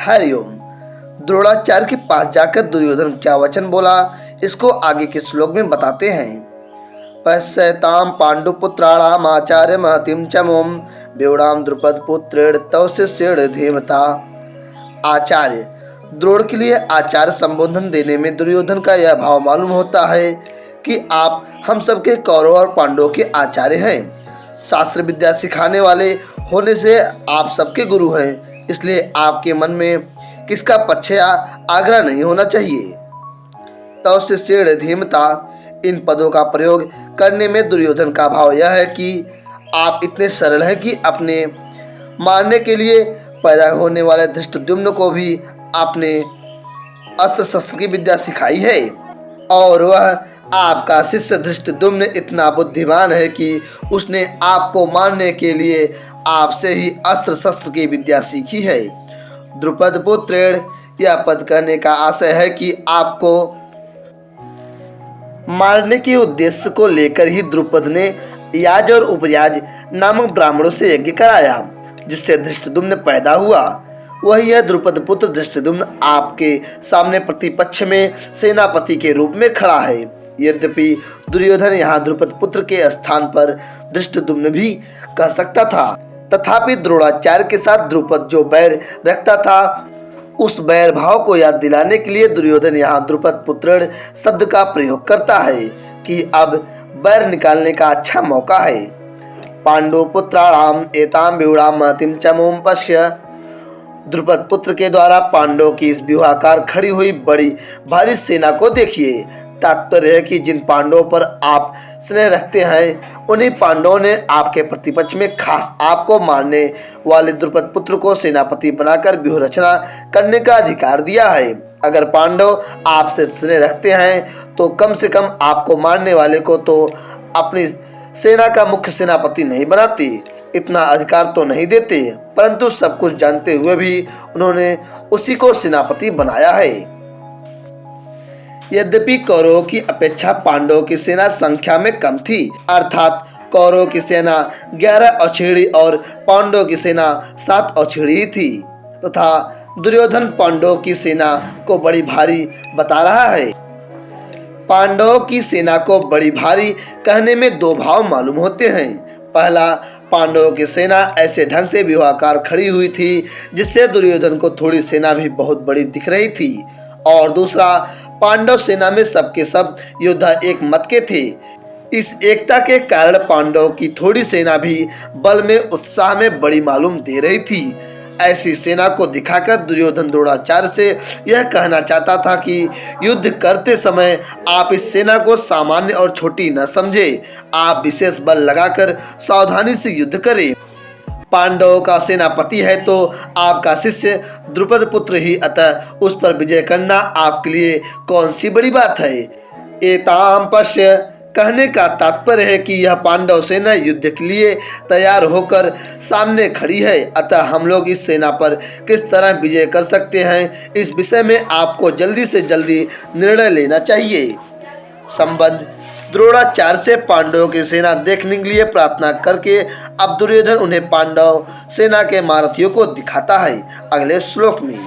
हरिओम। द्रोणाचार्य के पास जाकर दुर्योधन क्या वचन बोला, इसको आगे के श्लोक में बताते हैं। पश्यताम पांडुपुत्राणाम आचार्य महतिम चमोम बेवड़ाम द्रुपद पुत्रेण तव शिष्येण धीमता। आचार्य, द्रोण के लिए आचार्य संबोधन देने में दुर्योधन का यह भाव मालूम होता है कि आप हम सबके कौरव और पांडवों के आचार्य हैं। शास्त्र विद्या सिखाने वाले होने से आप सबके गुरु हैं, इसलिए आपके मन में किसका पक्ष या आग्रह नहीं होना चाहिए। तव शिष्येण धीमता, इन पदों का प्रयोग करने में दुर्योधन का भाव यह है कि आप इतने सरल हैं कि अपने मारने के लिए पैदा होने वाले धृष्टद्युम्न को भी आपने अस्त्र शस्त्र की विद्या सिखाई है, और वह आपका शिष्य धृष्टद्युम्न इतना बुद्धिमान है कि उसने आपको मारने के लिए आपसे ही अस्त्र शस्त्र की विद्या सीखी है। द्रुपद पुत्रेण, यह पद कहने का आशय है कि आपको मारने के उद्देश्य को लेकर ही द्रुपद ने याज और उपयाज नामक ब्राह्मणों से यज्ञ कराया, जिससे धृष्टद्युम्न पैदा हुआ। वही यह द्रुपद पुत्र धृष्टद्युम्न आपके सामने प्रतिपक्ष में सेनापति के रूप में खड़ा है। यद्यपि दुर्योधन यहाँ द्रुपद पुत्र के स्थान पर धृष्टद्युम्न भी कह सकता था, तथापि द्रोणाचार्य के साथ द्रुपद जो बैर रखता था, उस बैर भाव को याद दिलाने के लिए दुर्योधन यहाँ द्रुपद पुत्रेण शब्द का प्रयोग करता है कि अब बैर निकालने का अच्छा मौका है। पांडु पुत्राणाम एताम विहुड़ाम महतिम चमोम पश्य। द्रुपद पुत्र के द्वारा पांडवों की इस व्यूहाकार खड़ी हुई बड़ी भारी सेना को देखिए। तात्पर्य है कि जिन पांडवों पर आप स्नेह रखते हैं, उन्हीं पांडवों ने आपके प्रतिपक्ष में खास आपको मारने वाले द्रुपद पुत्र को सेनापति बनाकर व्यूह रचना करने का अधिकार दिया है। अगर पांडव आपसे स्नेह रखते हैं तो कम से कम आपको मारने वाले को तो अपनी सेना का मुख्य सेनापति नहीं बनाते, इतना अधिकार तो नहीं देते, परंतु सब कुछ जानते हुए भी उन्होंने उसी को सेनापति बनाया है। यद्यपि कौरवों की अपेक्षा पांडवों की सेना संख्या में कम थी, अर्थात कौरवों की सेना 11 अक्षौहिणी और पांडवों की सेना 7 अक्षौहिणी ही थी, तथा दुर्योधन पांडवों की सेना को बड़ी भारी बता रहा है। पांडवों की सेना को बड़ी भारी कहने में दो भाव मालूम होते हैं। पहला, पांडवों की सेना ऐसे ढंग से व्यूहाकार खड़ी हुई थी जिससे दुर्योधन को थोड़ी सेना भी बहुत बड़ी दिख रही थी, और दूसरा, पांडव सेना में सबके सब योद्धा एक मत के थे। इस एकता के कारण पांडवों की थोड़ी सेना भी बल में उत्साह में बड़ी मालूम दे रही थी। ऐसी सेना को दिखाकर दुर्योधन द्रोणाचार्य से यह कहना चाहता था कि युद्ध करते समय आप इस सेना को सामान्य और छोटी न समझे, आप विशेष बल लगाकर सावधानी से युद्ध करें। पांडवों का सेनापति है तो आपका शिष्य द्रुपद पुत्र ही, अतः उस पर विजय करना आपके लिए कौन सी बड़ी बात है। एताम पश्य कहने का तात्पर्य है कि यह पांडव सेना युद्ध के लिए तैयार होकर सामने खड़ी है, अतः हम लोग इस सेना पर किस तरह विजय कर सकते हैं, इस विषय में आपको जल्दी से जल्दी निर्णय लेना चाहिए। संबंध, द्रोणाचार्य से पांडवों की सेना देखने के लिए प्रार्थना करके अब दुर्योधन उन्हें पांडव सेना के महारथियों को दिखाता है अगले श्लोक में।